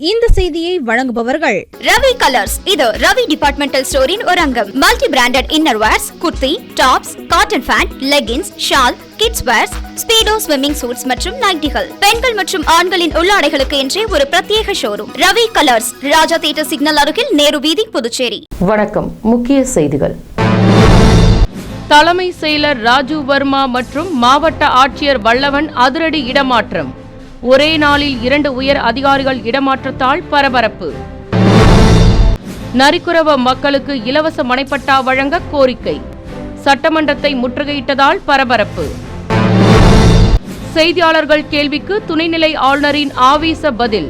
இந்த செய்தியை வழங்குபவர்கள் ரவி கலர்ஸ். இது ரவி டிபார்ட்மெண்டல் ஸ்டோரின் ஒரு அங்கம். Multi branded inner wears, kurti, tops, cotton pant, leggings, shawl, kids wears, Speedo swimming suits மற்றும் நைட்டிகள். பெண்கள் மற்றும் ஆண்களின் உள்ளாடைகளுக்கு என்றே ஒரு பிரத்யேக showroom. Ravi colours, Raja theatre signal அருகில், நேரு வீதி, புதுச்சேரி. வணக்கம். முக்கிய செய்திகள். தலைமை செயலர் ராஜு வர்மா மற்றும் மாவட்ட ஆட்சியர் வல்லவன் அதிரடி இடமாற்றம். ஒரே நாளில் 2 உயர் அதிகாரிகள் இடமாற்றத்தால் பரபரப்பு. நரிக்குறவ மக்களுக்கு இலவச மனைப்பட்டா வழங்க கோரிக்கை. சட்டமன்றத்தை முற்றுகையிட்டதால் பரபரப்பு. செய்தியாளர்கள் கேள்விக்கு துணைநிலை ஆளுநரின் ஆவேச பதில்.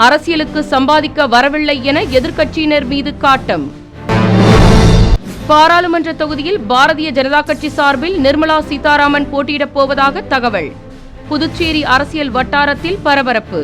அரசியலுக்கு சம்பாதிக்க வரவில்லை என எதிர்க்கட்சியினர் மீது காட்டம். பாராளுமன்ற தொகுதியில் பாரதிய ஜனதா கட்சி சார்பில் நிர்மலா சீதாராமன் போட்டியிடப் போவதாக தகவல். புதுச்சேரி அரசியல் வட்டாரத்தில் பரபரப்பு.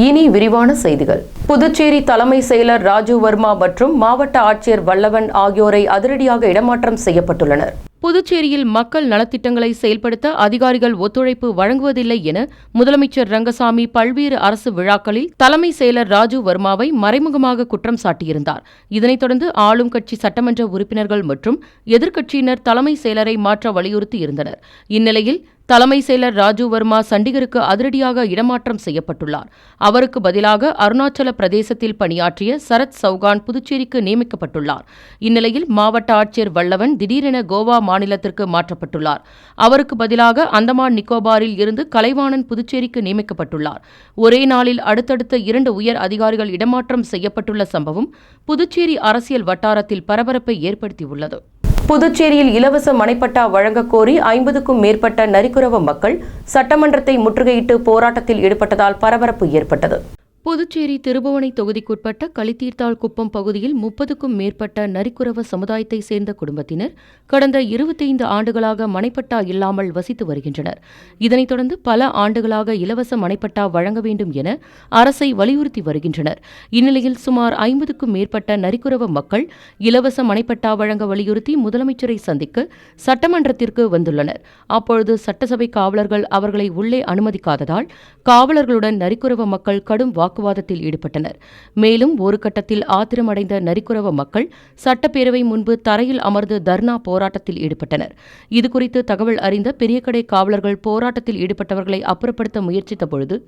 இனி விரிவான செய்திகள். புதுச்சேரி தலைமை செயலர் ராஜு வர்மா மற்றும் மாவட்ட ஆட்சியர் வல்லவன் ஆகியோரை அதிரடியாக இடமாற்றம் செய்யப்பட்டுள்ளனர். புதுச்சேரியில் மக்கள் நலத்திட்டங்களை செயல்படுத்த அதிகாரிகள் ஒத்துழைப்பு வழங்குவதில்லை என முதலமைச்சர் ரங்கசாமி பல்வேறு அரசு விழாக்களில் தலைமை செயலர் ராஜு வர்மாவை மறைமுகமாக குற்றம் சாட்டியிருந்தார். இதனைத் தொடர்ந்து ஆளும் கட்சி சட்டமன்ற உறுப்பினர்கள் மற்றும் எதிர்க்கட்சியினர் தலைமை செயலரை மாற்ற வலியுறுத்தி இருந்தனர். இந்நிலையில் தலைமை செயலர் ராஜு வர்மா சண்டிகருக்கு அதிரடியாக இடமாற்றம் செய்யப்பட்டுள்ளார். அவருக்கு பதிலாக அருணாச்சல பிரதேசத்தில் பணியாற்றிய சரத் சௌகான் புதுச்சேரிக்கு நியமிக்கப்பட்டுள்ளார். இந்நிலையில் மாவட்ட ஆட்சியர் வல்லவன் திடீரென கோவா மாநிலத்திற்கு மாற்றப்பட்டுள்ளார். அவருக்கு பதிலாக அந்தமான் நிக்கோபாரில் இருந்து கலைவாணன் புதுச்சேரிக்கு நியமிக்கப்பட்டுள்ளார். ஒரே நாளில் அடுத்தடுத்த 2 உயர் அதிகாரிகள் இடமாற்றம் செய்யப்பட்டுள்ள சம்பவம் புதுச்சேரி அரசியல் வட்டாரத்தில் பரபரப்பை ஏற்படுத்தியுள்ளது. புதுச்சேரியில் இலவச மனைப்பட்டா வழங்கக் கோரி 50க்கும் மேற்பட்ட நரிக்குறவ மக்கள் சட்டமன்றத்தை முற்றுகையிட்டு போராட்டத்தில் ஈடுபட்டதால் பரபரப்பு ஏற்பட்டது. புதுச்சேரி திருபுவனை தொகுதிக்குட்பட்ட களித்தீர்த்தாள் குப்பம் பகுதியில் 30க்கும் மேற்பட்ட நரிக்குறவ சமுதாயத்தை சேர்ந்த குடும்பத்தினர் கடந்த 25 ஆண்டுகளாக மனைப்பட்டா இல்லாமல் வசித்து வருகின்றனர். இதனைத் தொடர்ந்து பல ஆண்டுகளாக இலவச மனைப்பட்டா வழங்க வேண்டும் என அரசை வலியுறுத்தி வருகின்றனர். இந்நிலையில் சுமார் 50க்கும் மேற்பட்ட நரிக்குறவ மக்கள் இலவச மனைப்பட்டா வழங்க வலியுறுத்தி முதலமைச்சரை சந்திக்க சட்டமன்றத்திற்கு வந்துள்ளனர். அப்பொழுது சட்டசபை காவலர்கள் அவர்களை உள்ளே அனுமதிக்காததால் காவலர்களுடன் நரிக்குறவ மக்கள் கடும் வாக்குவாதத்தில் ஈடுபட்டனர். மேலும் ஒரு கட்டத்தில் ஆத்திரமடைந்த நரிக்குறவ மக்கள் சட்டப்பேரவை முன்பு தரையில் அமர்ந்து தர்ணா போராட்டத்தில் ஈடுபட்டனர். இதுகுறித்து தகவல் அறிந்த பெரியகடை காவலர்கள் போராட்டத்தில் ஈடுபட்டவர்களை அப்புறப்படுத்த முயற்சித்த பொழுது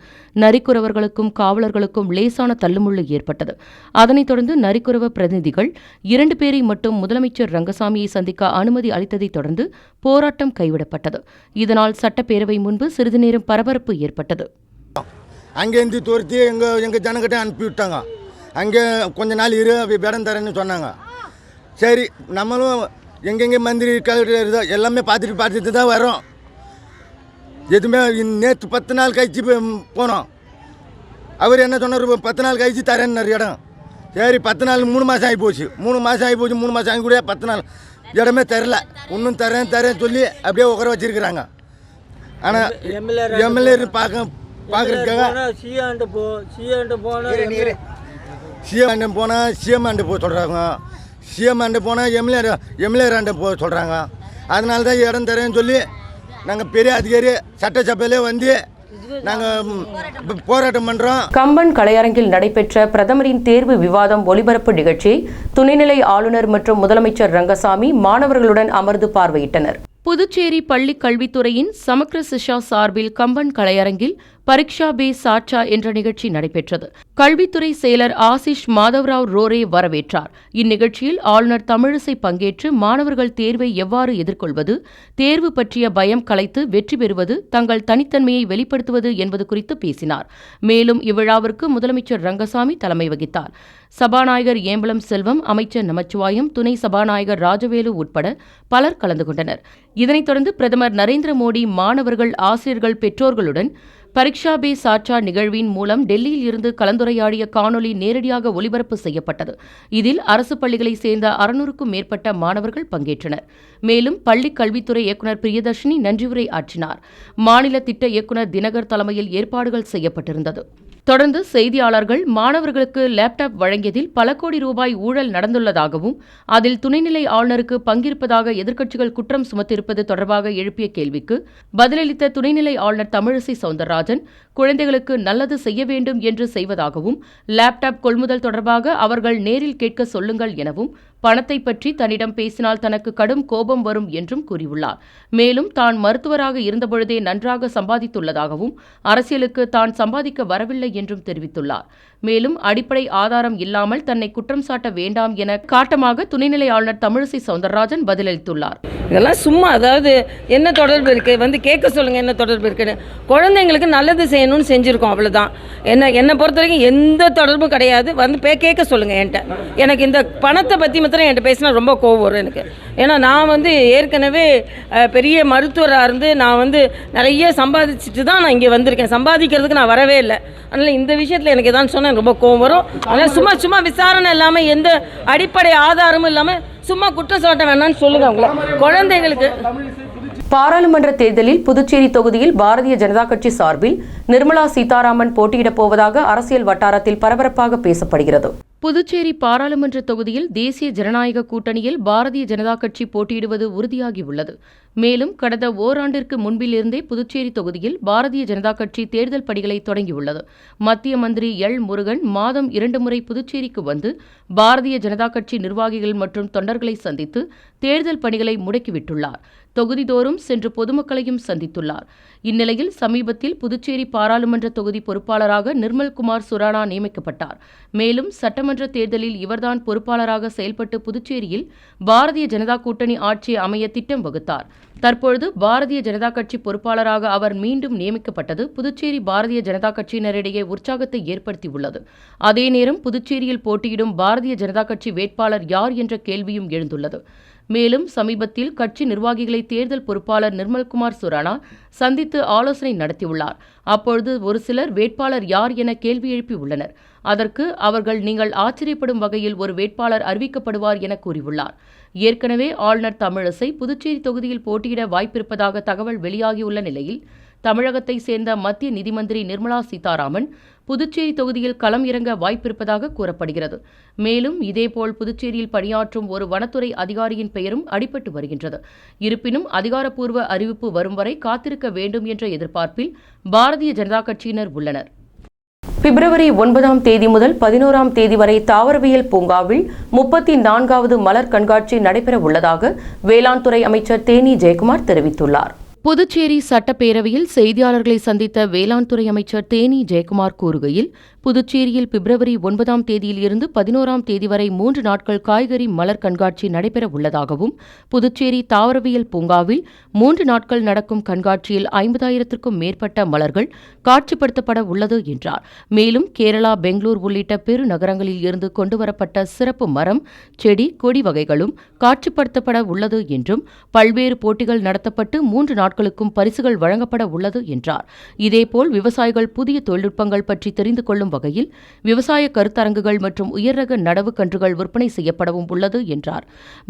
நரிக்குறவர்களுக்கும் காவலர்களுக்கும் லேசான தள்ளுமுள்ளு ஏற்பட்டது. அதனைத் தொடர்ந்து நரிக்குறவ பிரதிநிதிகள் 2 பேரை மட்டும் முதலமைச்சர் ரங்கசாமியை சந்திக்க அனுமதி அளித்ததைத் தொடர்ந்து போராட்டம் கைவிடப்பட்டது. இதனால் சட்டப்பேரவை முன்பு சிறிது நேரம் பரபரப்பு ஏற்பட்டது. அங்கேருந்து துரத்தி எங்கள் ஜனக்கிட்ட அனுப்பி விட்டாங்க. அங்கே கொஞ்ச நாள் இரு இடம் தரேன்னு சொன்னாங்க. சரி, நம்மளும் எங்கெங்கே மந்திரி கலெக்டர் எல்லாமே பார்த்துட்டு தான் வரோம். எதுவுமே நேற்று 10 நாள் கழிச்சு போனோம். அவர் என்ன சொன்னார், 10 நாள் கழிச்சு தரேன்னார் இடம். சரி, 10 நாள் 3 மாதம் ஆகி போச்சு. 3 மாதம் ஆகி கூட 10 நாள் இடமே தரல. இன்னும் தரேன் சொல்லி அப்படியே உட்கார வச்சிருக்கிறாங்க. ஆனால் எம்எல்ஏ பார்க்குறதுக்காக சிஎம் போனால் சொல்கிறாங்க. சிஎம் போனால் எம்எல்ஏ போக சொல்கிறாங்க. அதனால தான் இடம் தரேன்னு சொல்லி நாங்கள் பெரிய அதிகாரி சட்டசபையிலே வந்து நாங்கள் போராட்டம் பண்ணுறோம். கம்பன் கலையரங்கில் நடைபெற்ற பிரதமரின் தேர்வு விவாதம் ஒலிபரப்பு நிகழ்ச்சியை துணைநிலை ஆளுநர் மற்றும் முதலமைச்சர் ரங்கசாமி மாணவர்களுடன் அமர்ந்து பார்வையிட்டனர். புதுச்சேரி பள்ளிக் கல்வித்துறையின் சமக்ர சிஷா சார்பில் கம்பன் கலையரங்கில் பரீட்சா பே சாட்சா என்ற நிகழ்ச்சி நடைபெற்றது. கல்வித்துறை செயலர் ஆசிஷ் மாதவராவ் ரோரே வரவேற்றார். இந்நிகழ்ச்சியில் ஆளுநர் தமிழிசை பங்கேற்று மாணவர்கள் தேர்வை எவ்வாறு எதிர்கொள்வது, தேர்வு பற்றிய பயம் கலைத்து வெற்றி பெறுவது, தங்கள் தனித்தன்மையை வெளிப்படுத்துவது என்பது குறித்து பேசினார். மேலும் இவ்விழாவிற்கு முதலமைச்சர் ரங்கசாமி தலைமை வகித்தார். சபாநாயகர் ஏம்பலம் செல்வம், அமைச்சர் நமச்சிவாயம், துணை சபாநாயகர் ராஜவேலு உட்பட பலர் கலந்து கொண்டனர். இதனைத் தொடர்ந்து பிரதமர் நரேந்திர மோடி மாணவர்கள், ஆசிரியர்கள், பெற்றோர்களுடன் பரீட்சா பே சாட்சா நிகழ்வின் மூலம் டெல்லியில் இருந்து கலந்துரையாடிய காணொலி நேரடியாக ஒளிபரப்பு செய்யப்பட்டது. இதில் அரசு பள்ளிகளைச் சேர்ந்த 600க்கும் மேற்பட்ட மாணவர்கள் பங்கேற்றனர். மேலும் பள்ளிக் கல்வித்துறை இயக்குநர் பிரியதர்ஷினி நன்றியுரை ஆற்றினார். மாநில திட்ட இயக்குநர் தினகர் தலைமையில் ஏற்பாடுகள் செய்யப்பட்டிருந்தது. தொடர்ந்து செய்தியாளர்கள் மாணவர்களுக்கு லேப்டாப் வழங்கியதில் பல கோடி ரூபாய் ஊழல் நடந்துள்ளதாகவும் அதில் துணைநிலை ஆளுநருக்கு பங்கிருப்பதாக எதிர்க்கட்சிகள் குற்றம் சுமத்தியிருப்பது தொடர்பாக எழுப்பிய கேள்விக்கு பதிலளித்த துணைநிலை ஆளுநர் தமிழிசை சவுந்தரராஜன் குழந்தைகளுக்கு நல்லது செய்ய வேண்டும் என்று செய்வதாகவும் லேப்டாப் கொள்முதல் தொடர்பாக அவர்கள் நேரில் கேட்க சொல்லுங்கள் எனவும் பணத்தை பற்றி தன்னிடம் பேசினால் தனக்கு கடும் கோபம் வரும் என்றும் கூறியுள்ளார். மேலும் தான் மருத்துவராக இருந்தபொழுதே நன்றாக சம்பாதித்துள்ளதாகவும் அரசியலுக்கு தான் சம்பாதிக்க வரவில்லை என்றும் தெரிவித்துள்ளார். மேலும் அடிப்படை ஆதாரம் இல்லாமல் தன்னை குற்றம் சாட்ட வேண்டாம் என காட்டமாக துணைநிலை ஆளுநர் தமிழிசை சவுந்தரராஜன் பதிலளித்துள்ளார். இதெல்லாம் சும்மா, அதாவது என்ன தொடர்பு இருக்குது, வந்து கேட்க சொல்லுங்கள் என்ன தொடர்பு இருக்குன்னு. குழந்தைங்களுக்கு நல்லது செய்யணும்னு செஞ்சுருக்கோம், அவ்வளோதான். என்னை பொறுத்த வரைக்கும் எந்த தொடர்பும் கிடையாது. வந்து கேட்க சொல்லுங்கள் என்கிட்ட. எனக்கு இந்த பணத்தை பற்றி மாத்திரம் என்கிட்ட பேசினா ரொம்ப கோவம் வரும் எனக்கு. ஏன்னா நான் வந்து ஏற்கனவே பெரிய மருத்துவராக இருந்து நான் வந்து நிறைய சம்பாதிச்சுட்டு தான் நான் இங்கே வந்திருக்கேன். சம்பாதிக்கிறதுக்கு நான் வரவே இல்லை. அதனால் இந்த விஷயத்தில் எனக்கு எதாவது சொன்னால் ரொம்ப கோவம் வரும். அதனால் சும்மா விசாரணை இல்லாமல் எந்த அடிப்படை ஆதாரமும் இல்லாமல் சும்மா குற்றம் சாட்ட வேணாம்னு சொல்லுங்க அவங்கள குழந்தைங்களுக்கு. பாராளுமன்ற தேர்தலில் புதுச்சேரி தொகுதியில் பாரதிய ஜனதா கட்சி சார்பில் நிர்மலா சீதாராமன் போட்டியிடப் போவதாக அரசியல் வட்டாரத்தில் பரபரப்பாக பேசப்படுகிறது. புதுச்சேரி பாராளுமன்ற தொகுதியில் தேசிய ஜனநாயக கூட்டணியில் பாரதிய ஜனதா கட்சி போட்டியிடுவது உறுதியாகியுள்ளது. மேலும் கடந்த ஓராண்டிற்கு முன்பிலிருந்தே புதுச்சேரி தொகுதியில் பாரதிய ஜனதா கட்சி தேர்தல் பணிகளை தொடங்கியுள்ளது. மத்திய மந்திரி எல் முருகன் மாதம் 2 முறை புதுச்சேரிக்கு வந்து பாரதிய ஜனதா கட்சி நிர்வாகிகள் மற்றும் தொண்டர்களை சந்தித்து தேர்தல் பணிகளை முடக்கிவிட்டுள்ளார். தொகுதிதோறும் சென்று பொதுமக்களையும் சந்தித்துள்ளார். இந்நிலையில் சமீபத்தில் புதுச்சேரி பாராளுமன்ற தொகுதி பொறுப்பாளராக நிர்மல்குமார் சுரானா நியமிக்கப்பட்டார். மேலும் சட்டமன்ற தேர்தலில் இவர்தான் பொறுப்பாளராக செயல்பட்டு புதுச்சேரியில் பாரதிய ஜனதா கூட்டணி ஆட்சி அமைய திட்டம் வகுத்தார். தற்பொழுது பாரதிய ஜனதா கட்சி பொறுப்பாளராக அவர் மீண்டும் நியமிக்கப்பட்டது புதுச்சேரி பாரதிய ஜனதா கட்சியினரிடையே உற்சாகத்தை ஏற்படுத்தியுள்ளது. அதே நேரம் புதுச்சேரியில் போட்டியிடும் பாரதிய ஜனதா கட்சி வேட்பாளர் யார் என்ற கேள்வியும் எழுந்துள்ளது. மேலும் சமீபத்தில் கட்சி நிர்வாகிகளை தேர்தல் பொறுப்பாளர் நிர்மல்குமார் சுரானா சந்தித்து ஆலோசனை நடத்தியுள்ளார். அப்பொழுது ஒரு சிலர் வேட்பாளர் யார் என கேள்வி எழுப்பியுள்ளனர். அதற்கு அவர்கள் நீங்கள் ஆச்சரியப்படும் வகையில் ஒரு வேட்பாளர் அறிவிக்கப்படுவார் என கூறியுள்ளார். ஏற்கனவே ஆளுநர் தமிழிசை புதுச்சேரி தொகுதியில் போட்டியிட வாய்ப்பிருப்பதாக தகவல் வெளியாகியுள்ள நிலையில் தமிழகத்தை சேர்ந்த மத்திய நிதி மந்திரி நிர்மலா சீதாராமன் புதுச்சேரி தொகுதியில் களம் இறங்க வாய்ப்பிருப்பதாக கூறப்படுகிறது. மேலும் இதேபோல் புதுச்சேரியில் பணியாற்றும் ஒரு வனத்துறை அதிகாரியின் பெயரும் அடிபட்டு வருகின்றது. இருப்பினும் அதிகாரப்பூர்வ அறிவிப்பு வரும் வரை காத்திருக்க வேண்டும் என்ற எதிர்பார்ப்பில் பாரதிய ஜனதா கட்சியினர் உள்ளனர். பிப்ரவரி 9ஆம் தேதி முதல் 11ஆம் தேதி வரை தாவரவியல் பூங்காவில் 34வது மலர் கண்காட்சி நடைபெற உள்ளதாக வேளாண் துறை அமைச்சர் தேனி ஜெயக்குமார் தெரிவித்துள்ளார். புதுச்சேரி சட்டப்பேரவையில் செய்தியாளர்களை சந்தித்த வேளாண் துறை அமைச்சர் தேனி ஜெயக்குமார் கூறுகையில், புதுச்சேரியில் பிப்ரவரி 9ஆம் தேதியில் இருந்து 11ஆம் தேதி வரை 3 நாட்கள் காய்கறி மலர் கண்காட்சி நடைபெற உள்ளதாகவும், புதுச்சேரி தாவரவியல் பூங்காவில் 3 நாட்கள் நடக்கும் கண்காட்சியில் 50,000க்கும் மேற்பட்ட மலர்கள் காட்சிப்படுத்தப்பட உள்ளது என்றார். மேலும் கேரளா, பெங்களூர் உள்ளிட்ட பெருநகரங்களில் இருந்து கொண்டுவரப்பட்ட சிறப்பு மரம், செடி, கொடி வகைகளும் காட்சிப்படுத்தப்பட உள்ளது என்றும், பல்வேறு போட்டிகள் நடத்தப்பட்டு 3 நாட்களுக்கும் பரிசுகள் வழங்கப்பட உள்ளது என்றார். இதேபோல் விவசாயிகள் புதிய தொழில்நுட்பங்கள் பற்றி தெரிந்து கொள்ளும் வகையில் விவசாய கருத்தரங்குகள் மற்றும் உயர்ரக நடவு கன்றுகள் விற்பனை செய்யப்படவும் உள்ளது என்றார்.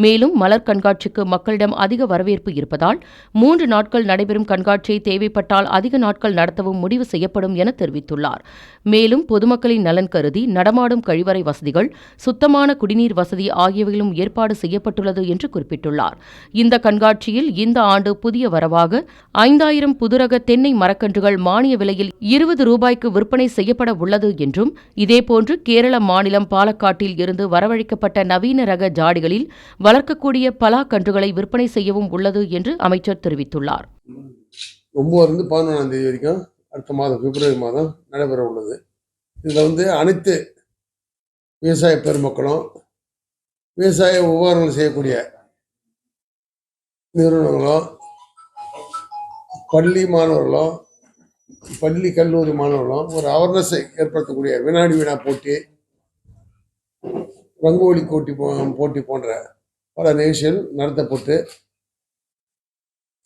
மேலும் மலர் கண்காட்சிக்கு மக்களிடம் அதிக வரவேற்பு இருப்பதால் 3 நாட்கள் நடைபெறும் கண்காட்சியை தேவைப்பட்டால் அதிக நாட்கள் நடத்தவும் முடிவு செய்யப்படும் என தெரிவித்துள்ளார். மேலும் பொதுமக்களின் நலன் கருதி நடமாடும் கழிவறை வசதிகள், சுத்தமான குடிநீர் வசதி ஆகியவைகளும் ஏற்பாடு செய்யப்பட்டுள்ளது என்று குறிப்பிட்டுள்ளார். இந்த கண்காட்சியில் இந்த ஆண்டு புதிய வரவாக 5,000 புதுரக தென்னை மரக்கன்றுகள் மானிய விலையில் 20 ரூபாய்க்கு விற்பனை செய்யப்பட உள்ளது என்றும், இதேபோன்று கேரள மாநிலம் பாலக்காட்டில் இருந்து வரவழைக்கப்பட்ட நவீன ரக ஜாடிகளில் வளர்க்கக்கூடிய பலா கன்றுகளை விற்பனை செய்யவும் உள்ளது என்று அமைச்சர் தெரிவித்துள்ளார். 9 11ஆம் தேதி வரைக்கும் அடுத்த மாதம் பிப்ரவரி மாதம் நடைபெற உள்ளது. இதில் அனைத்து விவசாய பெருமக்களும் விவசாய உபகரணங்கள் செய்யக்கூடிய நிறுவனங்களும், பள்ளி மாணவர்களும், பள்ளி கல்லூரி மாணவர்களும் ஒரு அவேர்னஸை ஏற்படுத்தக்கூடிய வினாடி வினா போட்டி, ரங்கோலி போட்டி போன்ற பல நிகழ்ச்சிகள் நடத்தப்பட்டு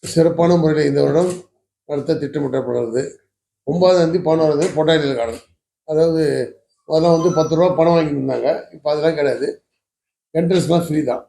சிறப்பான முறையில் இந்த வருடம் நடத்த திட்டமிட்டப்படுகிறது. 9ஆம் தேதி 11ஆம் தேதி பொட்டானிக்கல் கார்டன், அதாவது அதெல்லாம் 10 ரூபா பணம் வாங்கிட்டு இருந்தாங்க. இப்போ அதெல்லாம் கிடையாது, என்ட்ரன்ஸ்லாம் ஃப்ரீ தான்.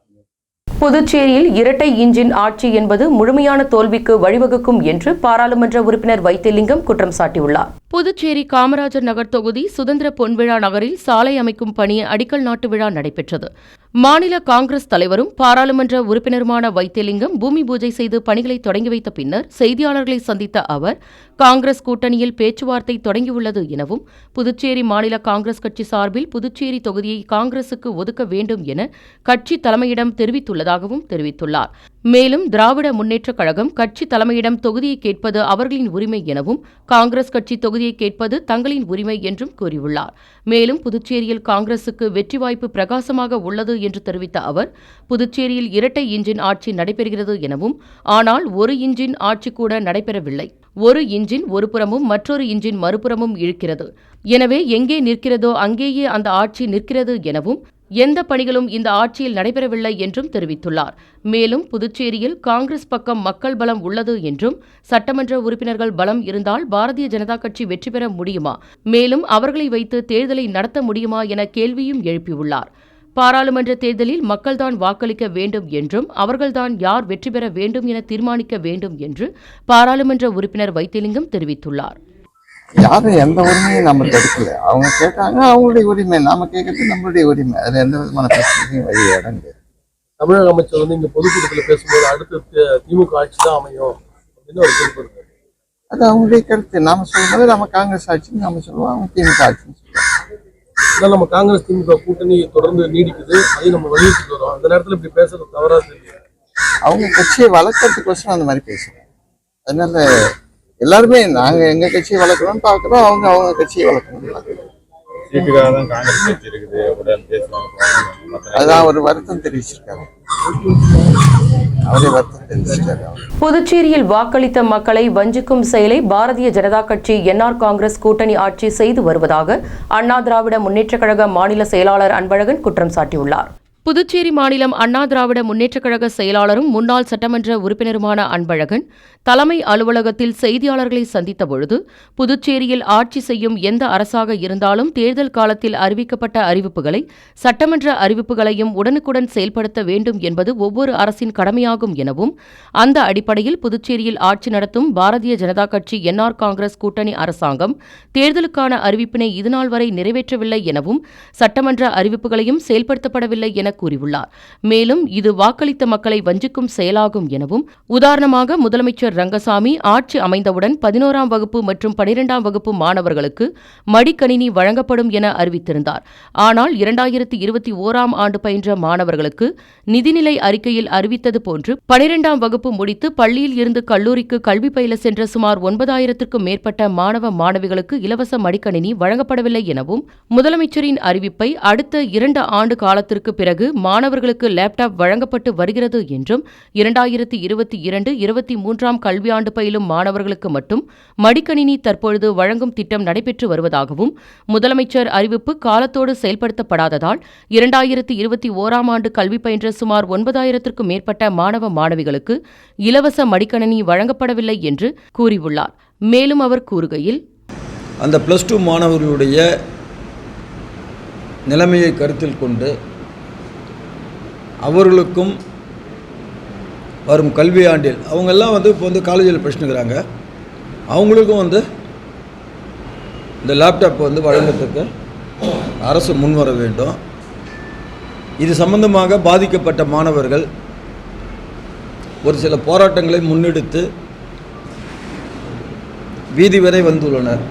புதுச்சேரியில் இரட்டை இன்ஜின் ஆட்சி என்பது முழுமையான தோல்விக்கு வழிவகுக்கும் என்று பாராளுமன்ற உறுப்பினர் வைத்திலிங்கம் குற்றம் சாட்டியுள்ளார். புதுச்சேரி காமராஜர் நகர் தொகுதி சுதந்திர பொன்விழா நகரில் சாலை அமைக்கும் பணி அடிக்கல் நாட்டு விழா நடைபெற்றது. மாநில காங்கிரஸ் தலைவரும் பாராளுமன்ற உறுப்பினருமான வைத்தியலிங்கம் பூமி பூஜை செய்து பணிகளை தொடங்கி வைத்த பின்னர் செய்தியாளர்களை சந்தித்த அவர், காங்கிரஸ் கூட்டணியில் பேச்சுவார்த்தை தொடங்கியுள்ளது எனவும், புதுச்சேரி மாநில காங்கிரஸ் கட்சி சார்பில் புதுச்சேரி தொகுதியை காங்கிரசுக்கு ஒதுக்க வேண்டும் என கட்சி தலைமையிடம் தெரிவித்துள்ளதாகவும் தெரிவித்துள்ளார். மேலும் திராவிட முன்னேற்றக் கழகம் கட்சி தலைமையிடம் தொகுதியை கேட்பது அவர்களின் உரிமை எனவும், காங்கிரஸ் கட்சி தொகுதியை கேட்பது தங்களின் உரிமை என்றும் கூறியுள்ளார். மேலும் புதுச்சேரியில் காங்கிரசுக்கு வெற்றி வாய்ப்பு பிரகாசமாக உள்ளது என்று தெரிவித்த அவர், புதுச்சேரியில் இரட்டை இன்ஜின் ஆட்சி நடைபெறுகிறது எனவும், ஆனால் ஒரு இன்ஜின் ஆட்சி கூட நடைபெறவில்லை. ஒரு இன்ஜின் ஒரு புறமும் மற்றொரு இன்ஜின் மறுபுறமும் இழுக்கிறது. எனவே எங்கே நிற்கிறதோ அங்கேயே அந்த ஆட்சி நிற்கிறது எனவும், எந்த பணிகளும் இந்த ஆட்சியில் நடைபெறவில்லை என்றும் தெரிவித்துள்ளார். மேலும் புதுச்சேரியில் காங்கிரஸ் பக்கம் மக்கள் பலம் உள்ளது என்றும், சட்டமன்ற உறுப்பினர்கள் பலம் இருந்தால் பாரதிய ஜனதா கட்சி வெற்றி பெற முடியுமா, மேலும் அவர்களை வைத்து தேர்தலை நடத்த முடியுமா என கேள்வியும் எழுப்பியுள்ளார். பாராளுமன்ற தேர்தலில் மக்கள்தான் வாக்களிக்க வேண்டும் என்றும், அவர்கள்தான் யார் வெற்றி பெற வேண்டும் என தீர்மானிக்க வேண்டும் என்று பாராளுமன்ற உறுப்பினர் வைத்தியலிங்கம் தெரிவித்துள்ளார். யாரும் எந்த உரிமையும் நம்ம எடுக்கல. அவங்க கேட்டாங்க, அவங்களுடைய உரிமை. நாம கேட்கறது நம்மளுடைய உரிமை. அதுல எந்த விதமான பிரச்சனையும் வழி இடங்கு. தமிழக அமைச்சர் வந்து இங்க பொதுக்கூட்டத்தில் பேசும்போது அடுத்து திமுக ஆட்சி தான் அமையும் அப்படின்னு ஒரு குறிப்பிட்டு, அது அவங்களுடைய கருத்து. நாம சொல்லும்போது நம்ம காங்கிரஸ் ஆட்சின்னு நாம சொல்லுவோம், அவங்க திமுக ஆட்சின்னு சொல்லுவோம். நம்ம காங்கிரஸ் திமுக கூட்டணி தொடர்ந்து நீடிக்குது, அதையும் நம்ம வலியுறுத்தி வரோம். அந்த நேரத்தில் இப்படி பேசுறது தவறாது. அவங்க கட்சியை வளர்க்கறதுக்கோசரம் அந்த மாதிரி பேசுறோம். அதனால எல்லாருமே நாங்க எங்க கட்சியை வளர்க்கணும்னு பாக்குறோம், அவங்க அவங்க கட்சியை வளர்க்கணும்னு பாக்குறோம். அதான் ஒரு வருத்தம் தெரிவிச்சிருக்காங்க. புதுச்சேரியில் வாக்களித்த மக்களை வஞ்சிக்கும் செயலை பாரதிய ஜனதா கட்சி என்ஆர் காங்கிரஸ் கூட்டணி ஆட்சி செய்து வருவதாக அண்ணா திராவிட முன்னேற்றக் கழக மாநில செயலாளர் அன்பழகன் குற்றம் சாட்டியுள்ளார். புதுச்சேரி மாநிலம் அண்ணா திராவிட முன்னேற்றக் கழக செயலாளரும் முன்னாள் சட்டமன்ற உறுப்பினருமான அன்பழகன் தலைமை அலுவலகத்தில் செய்தியாளர்களை சந்தித்த பொழுது, புதுச்சேரியில் ஆட்சி செய்யும் எந்த அரசாக இருந்தாலும் தேர்தல் காலத்தில் அறிவிக்கப்பட்ட அறிவிப்புகளை, சட்டமன்ற அறிவிப்புகளையும் உடனுக்குடன் செயல்படுத்த வேண்டும் என்பது ஒவ்வொரு அரசின் கடமையாகும் எனவும், அந்த அடிப்படையில் புதுச்சேரியில் ஆட்சி நடத்தும் பாரதிய ஜனதா கட்சி என்ஆர் காங்கிரஸ் கூட்டணி அரசாங்கம் தேர்தலுக்கான அறிவிப்பினை இதுநாள் வரை நிறைவேற்றவில்லை எனவும், சட்டமன்ற அறிவிப்புகளையும் செயல்படுத்தப்படவில்லை என கூறியுள்ளார். மேலும் இது வாக்களித்த மக்களை வஞ்சிக்கும் செயலாகும் எனவும், உதாரணமாக முதலமைச்சர் ரங்கசாமி ஆட்சி அமைந்தவுடன் 11ஆம் வகுப்பு மற்றும் 12ஆம் வகுப்பு மாணவர்களுக்கு மடிக்கணினி வழங்கப்படும் என அறிவித்திருந்தார். ஆனால் 2021ஆம் ஆண்டு பயின்ற மாணவர்களுக்கு நிதிநிலை அறிக்கையில் அறிவித்தது போன்று 12ஆம் வகுப்பு முடித்து பள்ளியில் இருந்து கல்லூரிக்கு கல்வி பயில சென்ற சுமார் 9,000க்கும் மேற்பட்ட மாணவ மாணவிகளுக்கு இலவச மடிக்கணினி வழங்கப்படவில்லை எனவும், முதலமைச்சரின் அறிவிப்பை அடுத்த 2 ஆண்டு காலத்திற்கு பிறகு மாணவர்களுக்கு லேப்டாப் வழங்கப்பட்டு வருகிறது என்றும், 2022-23ஆம் கல்வியாண்டு பயிலும் மாணவர்களுக்கு மட்டும் மடிக்கணினி தற்பொழுது வழங்கும் திட்டம் நடைபெற்று வருவதாகவும், முதலமைச்சர் அறிவிப்பு காலத்தோடு செயல்படுத்தப்படாததால் 2021ஆம் ஆண்டு கல்வி பயின்ற சுமார் 9,000க்கும் மேற்பட்ட மாணவ மாணவிகளுக்கு இலவச மடிக்கணினி வழங்கப்படவில்லை என்று கூறியுள்ளார். மேலும் அவர் கூறுகையில், அந்த +2 மாணவர்களுடைய நிலைமையை கருத்தில் கொண்டு அவர்களுக்கும் வரும் கல்வி ஆண்டில் அவங்கெல்லாம் இப்போ காலேஜில் படிச்சுக்கிறாங்க, அவங்களுக்கும் இந்த லேப்டாப் வழங்குறதுக்கு அரசு முன்வர வேண்டும். இது சம்பந்தமாக பாதிக்கப்பட்ட மாணவர்கள் ஒரு சில போராட்டங்களை முன்னெடுத்து வீதி வரை வந்துள்ளனர்.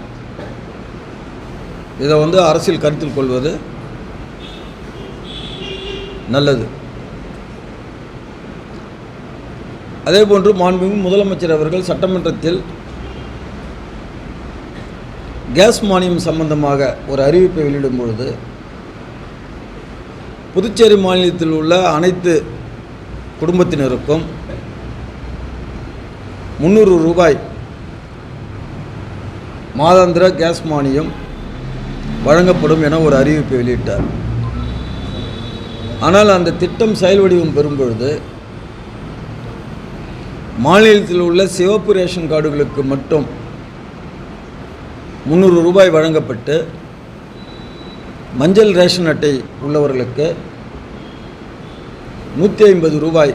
இதை அரசியல் கருத்தில் கொள்வது நல்லது. அதேபோன்று மாண்புமிகு முதலமைச்சர் அவர்கள் சட்டமன்றத்தில் கேஸ் மானியம் சம்பந்தமாக ஒரு அறிவிப்பை வெளியிடும் பொழுது, புதுச்சேரி மாநிலத்தில் உள்ள அனைத்து குடும்பத்தினருக்கும் 300 ரூபாய் மாதாந்திர கேஸ் மானியம் வழங்கப்படும் என ஒரு அறிவிப்பை வெளியிட்டார். ஆனால் அந்த திட்டம் செயல் வடிவம் பெறும் பொழுது மாநிலத்தில் உள்ள சிவப்பு ரேஷன் கார்டுகளுக்கு மட்டும் 300 ரூபாய் வழங்கப்பட்டு, மஞ்சள் ரேஷன் அட்டை உள்ளவர்களுக்கு 150 ரூபாய்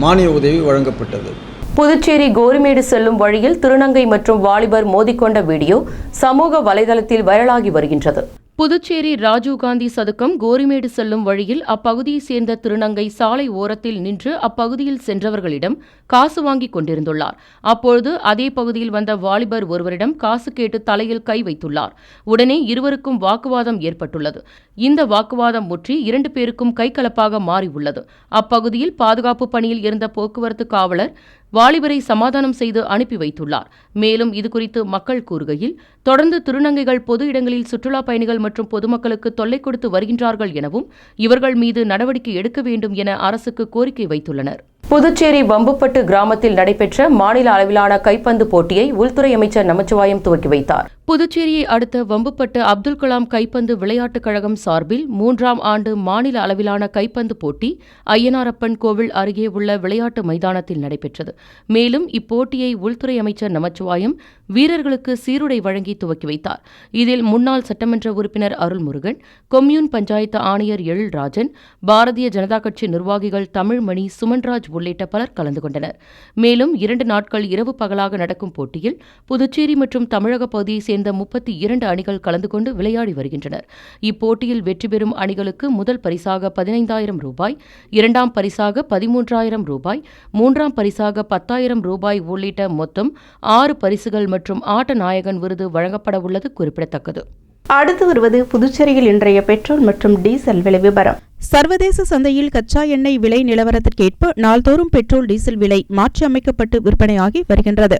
மானிய உதவி வழங்கப்பட்டது. புதுச்சேரி கோரிமேடு செல்லும் வழியில் திருநங்கை மற்றும் வாலிபர் மோதிக்கொண்ட வீடியோ சமூக வலைதளத்தில் வைரலாகி வருகின்றது. புதுச்சேரி ராஜீவ்காந்தி சதுக்கம் கோரிமேடு செல்லும் வழியில் அப்பகுதியைச் சேர்ந்த திருநங்கை சாலை ஓரத்தில் நின்று அப்பகுதியில் சென்றவர்களிடம் காசு வாங்கிக் கொண்டிருந்துள்ளார். அப்பொழுது அதே பகுதியில் வந்த வாலிபர் ஒருவரிடம் காசு கேட்டு தலையில் கை வைத்துள்ளார். உடனே இருவருக்கும் வாக்குவாதம் ஏற்பட்டுள்ளது. இந்த வாக்குவாதம் முற்றி 2 பேருக்கும் கைகலப்பாக மாறியுள்ளது. அப்பகுதியில் பாதுகாப்பு பணியில் இருந்த போக்குவரத்து காவலர் வாலிபரை சமாதானம் செய்து அனுப்பி வைத்துள்ளார். மேலும் இதுகுறித்து மக்கள் கூறுகையில், தொடர்ந்து திருநங்கைகள் பொது இடங்களில் சுற்றுலா பயணிகள் மற்றும் பொதுமக்களுக்கு தொல்லை கொடுத்து வருகின்றார்கள் எனவும் இவர்கள் மீது நடவடிக்கை எடுக்க வேண்டும் என அரசுக்கு கோரிக்கை வைத்துள்ளனர். புதுச்சேரி வம்புப்பட்டு கிராமத்தில் நடைபெற்ற மாநில அளவிலான கைப்பந்து போட்டியை உள்துறை அமைச்சர் நமச்சிவாயம் துவக்கி வைத்தார். புதுச்சேரியை அடுத்த வம்புப்பட்டு அப்துல் கலாம் கைப்பந்து விளையாட்டுக் கழகம் சார்பில் 3ஆம் ஆண்டு மாநில அளவிலான கைப்பந்து போட்டி ஐயனாரப்பன் கோவில் அருகே உள்ள விளையாட்டு மைதானத்தில் நடைபெற்றது. மேலும் இப்போட்டியை உள்துறை அமைச்சர் நமச்சிவாயம் வீரர்களுக்கு சீருடை வழங்கி துவக்கி வைத்தார். இதில் முன்னாள் சட்டமன்ற உறுப்பினர் அருள்முருகன், கொம்யூன் பஞ்சாயத்து ஆணையர் எழில்ராஜன், பாரதிய ஜனதா கட்சி நிர்வாகிகள் தமிழ்மணி, சுமன்ராஜ் உள்ளிட்ட பலர் கலந்து கொண்டனர். மேலும் 2 நாட்கள் இரவு பகலாக நடக்கும் போட்டியில் புதுச்சேரி மற்றும் தமிழக பகுதியைச் சேர்ந்த 32 அணிகள் கலந்து கொண்டு விளையாடி வருகின்றனர். இப்போட்டியில் வெற்றி பெறும் அணிகளுக்கு முதல் பரிசாக 15,000 ரூபாய், 2ஆம் பரிசாக 13,000 ரூபாய், 3ஆம் பரிசாக 10,000 ரூபாய் உள்ளிட்ட மொத்தம் 6 பரிசுகள் மற்றும் ஆட்ட நாயகன் விருது வழங்கப்பட உள்ளது குறிப்பிடத்தக்கது. அடுத்து வருவது புதுச்சேரியில் இன்றைய பெட்ரோல் மற்றும் டீசல் விலை விவரம். சர்வதேச சந்தையில் கச்சா எண்ணெய் விலை நிலவரத்திற்கேற்ப நாள்தோறும் பெட்ரோல் டீசல் விலை மாற்றியமைக்கப்பட்டு விற்பனையாகி வருகின்றது.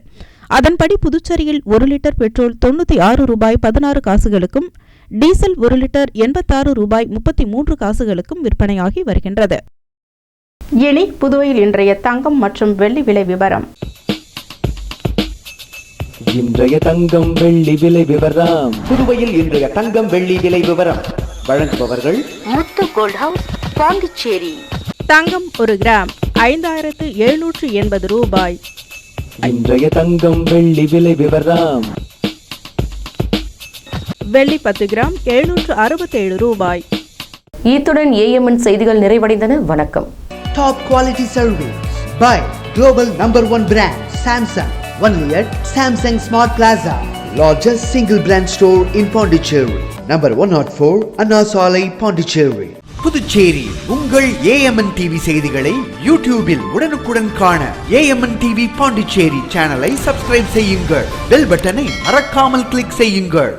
அதன்படி புதுச்சேரியில் 1 லிட்டர் பெட்ரோல் 96 ரூபாய் 16 காசுகளுக்கும், டீசல் 1 லிட்டர் 86 ரூபாய் 33 காசுகளுக்கும் விற்பனையாகி வருகின்றது. இனி புதுவையில் இன்றைய தங்கம் மற்றும் வெள்ளி விலை விவரம். இன்றைய தங்கம் வெள்ளி விலை விவரம். புதுவையில் இன்றைய தங்கம் வெள்ளி விலை விவரம் வழங்குபவர்கள் முத்து கோல்ட் ஹவுஸ், பாண்டிச்சேரி. தங்கம் 1 கிராம் 5,780 ரூபாய். இன்றைய தங்கம் வெள்ளி விலை விவரம். வெள்ளி 10 கிராம் 767 ரூபாய். இத்துடன் ஏஎம்என் செய்திகள் நிறைவடைந்தன. வணக்கம். Top quality service by global number 1 brand Samsung. Only at Samsung Smart Plaza, largest single brand store in Pondicherry. Number 104, Anna Salai, Pondicherry. Puducherry உங்கள் AMN TV செய்திகளை யூடியூபில் உடனுக்குடன் காண AMN TV பாண்டிச்சேரி சேனலை சப்ஸ்கிரைப் செய்யுங்கள். பெல் பட்டனை மறக்காமல் கிளிக் செய்யுங்கள்.